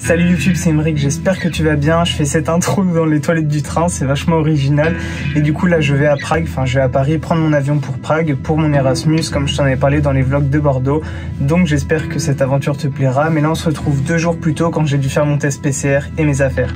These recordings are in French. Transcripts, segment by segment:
Salut YouTube, c'est Emeric, j'espère que tu vas bien. Je fais cette intro dans les toilettes du train, c'est vachement original. Et du coup là je vais à Prague, enfin je vais à Paris prendre mon avion pour Prague, pour mon Erasmus, comme je t'en avais parlé dans les vlogs de Bordeaux. Donc j'espère que cette aventure te plaira. Mais là on se retrouve 2 jours plus tôt quand j'ai dû faire mon test PCR et mes affaires.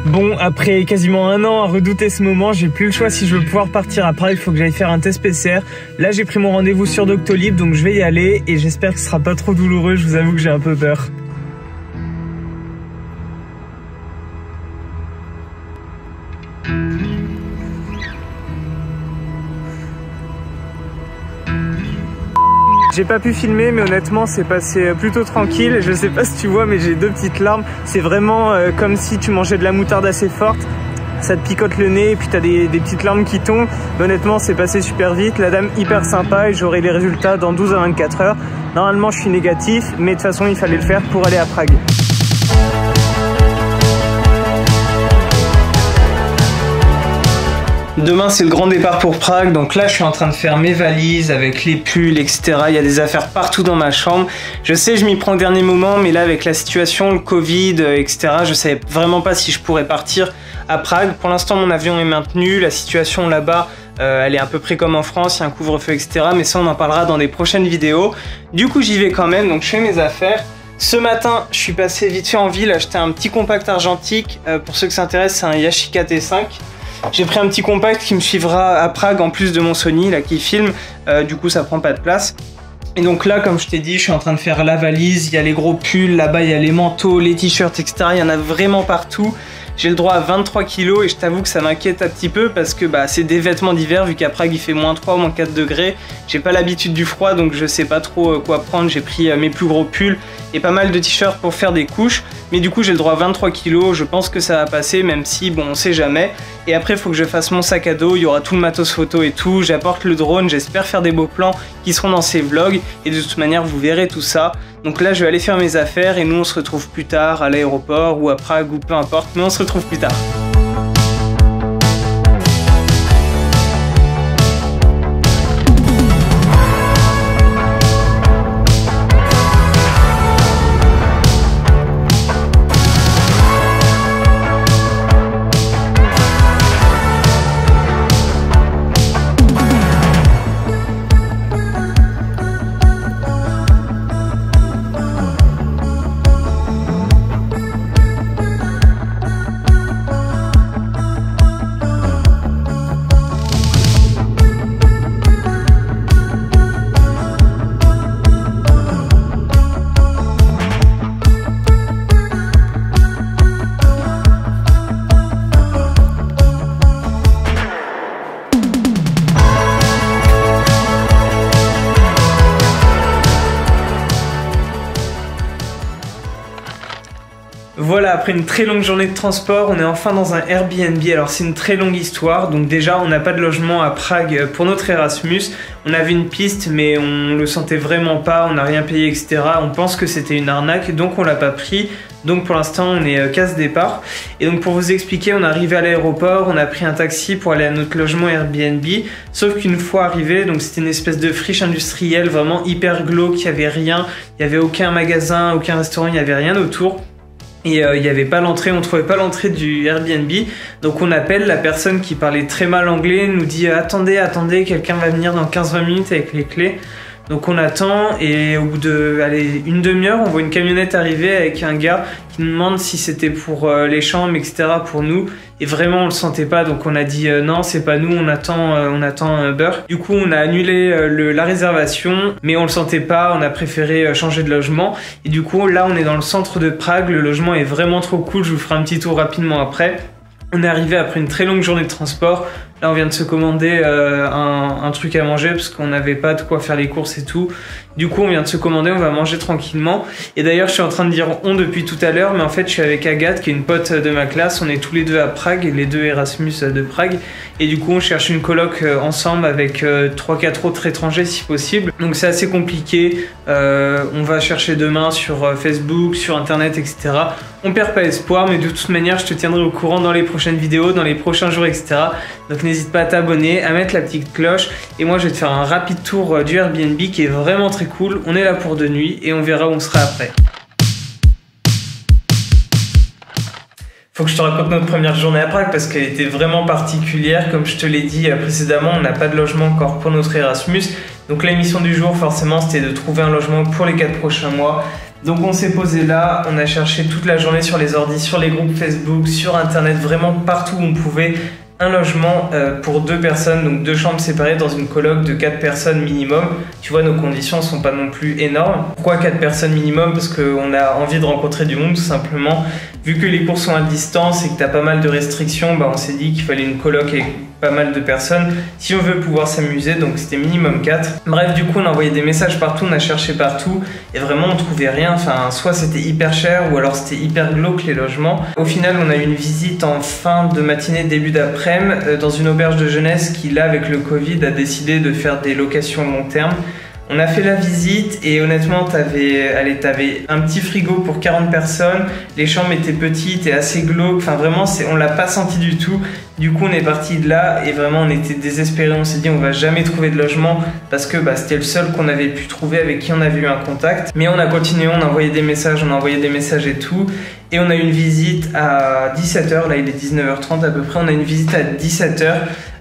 Bon, après quasiment 1 an à redouter ce moment, j'ai plus le choix. Si je veux pouvoir partir à Prague, il faut que j'aille faire un test PCR. Là, j'ai pris mon rendez-vous sur Doctolib, donc je vais y aller et j'espère que ce sera pas trop douloureux. Je vous avoue que j'ai un peu peur. J'ai pas pu filmer, mais honnêtement c'est passé plutôt tranquille. Je sais pas si tu vois, mais j'ai 2 petites larmes. C'est vraiment comme si tu mangeais de la moutarde assez forte. Ça te picote le nez et puis t'as des petites larmes qui tombent. Mais honnêtement c'est passé super vite. La dame hyper sympa et j'aurai les résultats dans 12 à 24 heures. Normalement je suis négatif, mais de toute façon il fallait le faire pour aller à Prague. Demain c'est le grand départ pour Prague, donc là je suis en train de faire mes valises avec les pulls, etc. Il y a des affaires partout dans ma chambre. Je sais, je m'y prends au dernier moment, mais là avec la situation, le Covid, etc. je savais vraiment pas si je pourrais partir à Prague. Pour l'instant mon avion est maintenu, la situation là-bas elle est à peu près comme en France, il y a un couvre-feu, etc. Mais ça on en parlera dans des prochaines vidéos. Du coup j'y vais quand même, donc je fais mes affaires. Ce matin, je suis passé vite fait en ville, acheter un petit compact argentique. Pour ceux que ça intéresse, c'est un Yashica T5. J'ai pris un petit compact qui me suivra à Prague en plus de mon Sony là qui filme, du coup ça prend pas de place. Et donc là, comme je t'ai dit, je suis en train de faire la valise, il y a les gros pulls, là-bas il y a les manteaux, les t-shirts, etc. Il y en a vraiment partout. J'ai le droit à 23 kg et je t'avoue que ça m'inquiète un petit peu parce que c'est des vêtements d'hiver vu qu'à Prague il fait -3, -4 degrés. J'ai pas l'habitude du froid donc je sais pas trop quoi prendre. J'ai pris mes plus gros pulls et pas mal de t-shirts pour faire des couches. Mais du coup j'ai le droit à 23 kg, je pense que ça va passer même si bon on sait jamais. Et après il faut que je fasse mon sac à dos, il y aura tout le matos photo et tout. J'apporte le drone, j'espère faire des beaux plans qui seront dans ces vlogs. Et de toute manière vous verrez tout ça. Donc là je vais aller faire mes affaires et nous on se retrouve plus tard à l'aéroport ou à Prague ou peu importe. Mais on se retrouve plus tard. Voilà, après une très longue journée de transport, on est enfin dans un Airbnb. Alors c'est une très longue histoire, donc déjà on n'a pas de logement à Prague pour notre Erasmus. On avait une piste mais on le sentait vraiment pas, on n'a rien payé, etc. On pense que c'était une arnaque, donc on l'a pas pris. Donc pour l'instant on est casse départ. Et donc pour vous expliquer, on est arrivé à l'aéroport, on a pris un taxi pour aller à notre logement Airbnb. Sauf qu'une fois arrivé, donc c'était une espèce de friche industrielle vraiment hyper glauque, il n'y avait rien, il n'y avait aucun magasin, aucun restaurant, il n'y avait rien autour. Et il n'y avait pas l'entrée, on trouvait pas l'entrée du Airbnb. Donc on appelle la personne qui parlait très mal anglais, nous dit attendez, quelqu'un va venir dans 15-20 minutes avec les clés. Donc on attend et au bout de une demi-heure, on voit une camionnette arriver avec un gars qui nous demande si c'était pour les chambres, etc. pour nous. Et vraiment on le sentait pas, donc on a dit non c'est pas nous, on attend un beurre. Du coup on a annulé la réservation, mais on le sentait pas, on a préféré changer de logement. Et du coup là on est dans le centre de Prague, le logement est vraiment trop cool, je vous ferai un petit tour rapidement après. On est arrivé après une très longue journée de transport. Là on vient de se commander un truc à manger parce qu'on n'avait pas de quoi faire les courses et tout. Du coup on vient de se commander, on va manger tranquillement. Et d'ailleurs je suis en train de dire on depuis tout à l'heure, mais en fait je suis avec Agathe qui est une pote de ma classe. On est tous les deux à Prague, les 2 Erasmus de Prague. Et du coup on cherche une coloc ensemble avec 3-4 autres étrangers si possible. Donc c'est assez compliqué, on va chercher demain sur Facebook, sur internet, etc. On perd pas espoir, mais de toute manière je te tiendrai au courant dans les prochaines vidéos, dans les prochains jours, etc. Donc n'hésite pas à t'abonner, à mettre la petite cloche. Et moi je vais te faire un rapide tour du Airbnb qui est vraiment très cool, on est là pour 2 nuits et on verra où on sera après. Faut que je te raconte notre première journée à Prague parce qu'elle était vraiment particulière. Comme je te l'ai dit précédemment, on n'a pas de logement encore pour notre Erasmus. Donc la mission du jour, forcément, c'était de trouver un logement pour les 4 prochains mois. Donc on s'est posé là, on a cherché toute la journée sur les ordis, sur les groupes Facebook, sur internet, vraiment partout où on pouvait. Un logement pour 2 personnes, donc 2 chambres séparées dans une coloc de 4 personnes minimum. Tu vois, nos conditions sont pas non plus énormes. Pourquoi 4 personnes minimum? Parce qu'on a envie de rencontrer du monde tout simplement. Vu que les cours sont à distance et que tu as pas mal de restrictions, on s'est dit qu'il fallait une coloc avec pas mal de personnes si on veut pouvoir s'amuser, donc c'était minimum 4. Bref, du coup on a envoyé des messages partout, on a cherché partout et vraiment on trouvait rien. Enfin, soit c'était hyper cher ou alors c'était hyper glauque les logements. Au final, on a eu une visite en fin de matinée, début d'après-midi dans une auberge de jeunesse qui là avec le Covid a décidé de faire des locations long terme. On a fait la visite et honnêtement, t'avais un petit frigo pour 40 personnes, les chambres étaient petites et assez glauques, enfin vraiment, on l'a pas senti du tout. Du coup, on est parti de là et vraiment, on était désespérés, on s'est dit on va jamais trouver de logement parce que c'était le seul qu'on avait pu trouver avec qui on avait eu un contact. Mais on a continué, on a envoyé des messages, et tout. Et on a eu une visite à 17h, là il est 19h30 à peu près, on a une visite à 17h.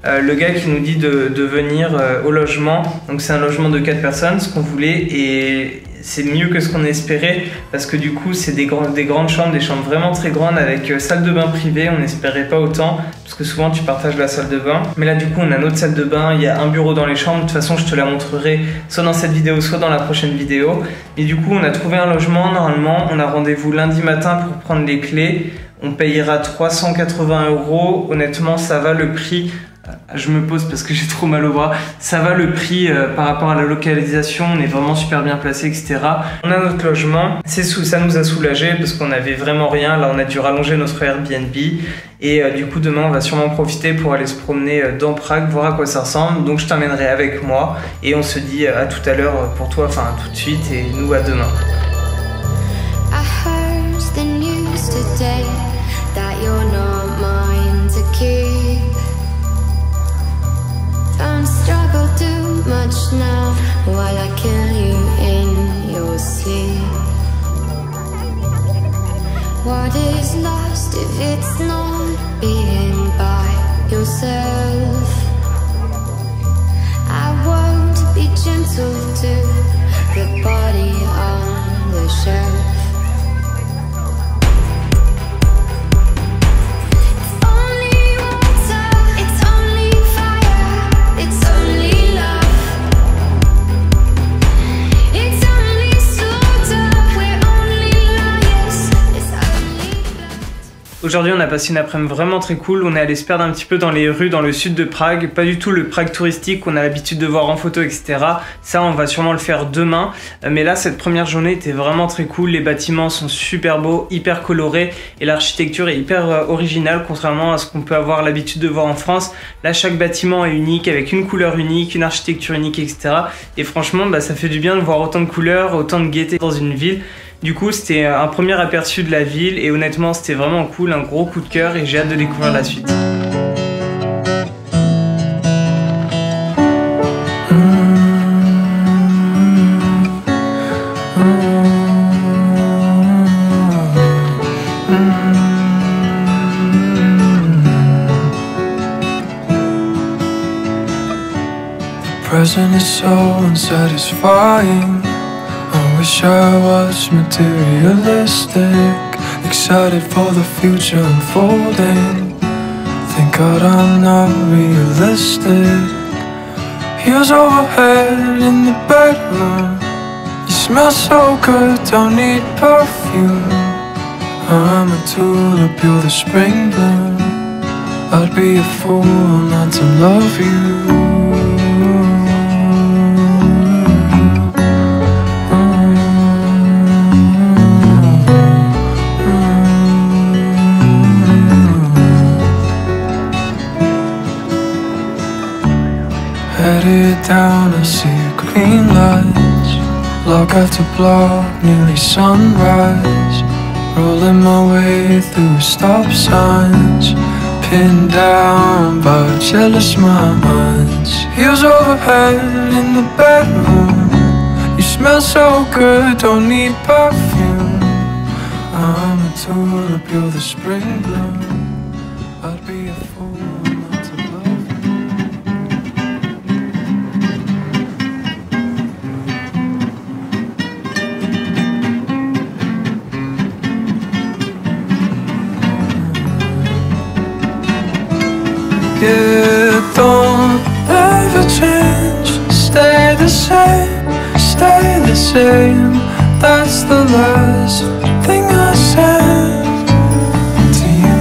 Le gars qui nous dit de venir au logement, donc c'est un logement de 4 personnes, ce qu'on voulait, et c'est mieux que ce qu'on espérait parce que du coup c'est des grandes chambres, des chambres vraiment très grandes avec salle de bain privée. On n'espérait pas autant parce que souvent tu partages la salle de bain, mais là du coup on a notre salle de bain, il y a un bureau dans les chambres. De toute façon je te la montrerai soit dans cette vidéo soit dans la prochaine vidéo. Et du coup on a trouvé un logement. Normalement on a rendez-vous lundi matin pour prendre les clés. On payera 380 €. Honnêtement ça va le prix. Je me pose parce que j'ai trop mal au bras. Ça va le prix par rapport à la localisation, on est vraiment super bien placé, etc. On a notre logement, ça nous a soulagé parce qu'on n'avait vraiment rien. Là on a dû rallonger notre Airbnb et du coup demain on va sûrement profiter pour aller se promener dans Prague, voir à quoi ça ressemble. Donc je t'emmènerai avec moi et on se dit à tout à l'heure pour toi, enfin tout de suite, et nous à demain. Don't struggle too much now while I kill you in your sleep. What is lost if it's not being by yourself? I won't be gentle to the body on the shelf. Aujourd'hui on a passé une après-midi vraiment très cool, on est allé se perdre un petit peu dans les rues dans le sud de Prague, pas du tout le Prague touristique qu'on a l'habitude de voir en photo, etc. Ça on va sûrement le faire demain, mais là cette première journée était vraiment très cool, les bâtiments sont super beaux, hyper colorés et l'architecture est hyper originale contrairement à ce qu'on peut avoir l'habitude de voir en France. Là chaque bâtiment est unique avec une couleur unique, une architecture unique, etc. Et franchement ça fait du bien de voir autant de couleurs, autant de gaieté dans une ville. Du coup c'était un premier aperçu de la ville et honnêtement c'était vraiment cool, un gros coup de cœur et j'ai hâte de découvrir la suite. The present is so unsatisfying. I wish I was materialistic, excited for the future unfolding. Thank God I'm not realistic. Heels overhead in the bedroom. You smell so good, don't need perfume. I'm a tulip, you're the spring bloom. I'd be a fool not to love you. Headed down, I see green lights. Block after block, nearly sunrise. Rolling my way through stop signs. Pinned down by jealous minds. Heels overhead in the bedroom. You smell so good, don't need perfume. I'm a tulip, you're the spring bloom. I'd be a fool not to love you. Yeah, don't ever change. Stay the same, stay the same. That's the last thing I said to you.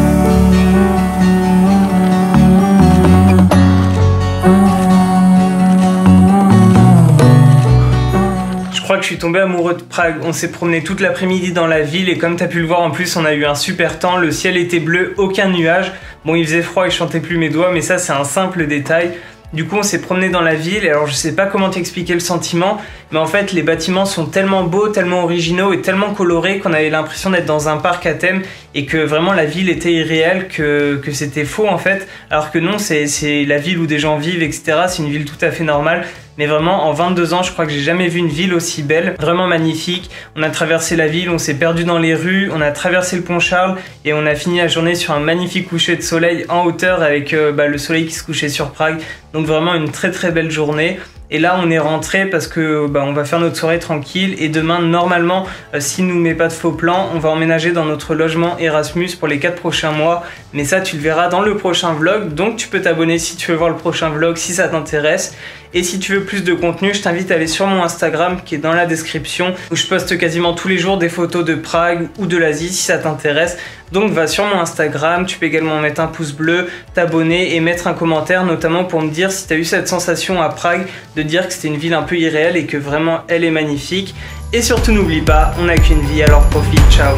Je crois que je suis tombé amoureux de Prague. On s'est promené toute l'après-midi dans la ville et comme tu as pu le voir en plus, on a eu un super temps. Le ciel était bleu, aucun nuage. Bon, il faisait froid et je chantais plus mes doigts, mais ça c'est un simple détail. Du coup, on s'est promené dans la ville et alors je sais pas comment t'expliquer le sentiment, mais en fait les bâtiments sont tellement beaux, tellement originaux et tellement colorés qu'on avait l'impression d'être dans un parc à thème et que vraiment la ville était irréelle, que c'était faux en fait, alors que non, c'est la ville où des gens vivent, etc. C'est une ville tout à fait normale. Mais vraiment, en 22 ans, je crois que j'ai jamais vu une ville aussi belle, vraiment magnifique. On a traversé la ville, on s'est perdu dans les rues, on a traversé le pont Charles et on a fini la journée sur un magnifique coucher de soleil en hauteur avec le soleil qui se couchait sur Prague. Donc vraiment une très très belle journée. Et là on est rentré parce que on va faire notre soirée tranquille et demain normalement s'il nous met pas de faux plans on va emménager dans notre logement Erasmus pour les 4 prochains mois, mais ça tu le verras dans le prochain vlog, donc tu peux t'abonner si tu veux voir le prochain vlog si ça t'intéresse. Et si tu veux plus de contenu, je t'invite à aller sur mon Instagram qui est dans la description où je poste quasiment tous les jours des photos de Prague ou de l'Asie si ça t'intéresse. Donc va sur mon Instagram, tu peux également mettre un pouce bleu, t'abonner et mettre un commentaire notamment pour me dire si tu as eu cette sensation à Prague de dire que c'était une ville un peu irréelle et que vraiment elle est magnifique. Et surtout n'oublie pas, on n'a qu'une vie alors profite, ciao.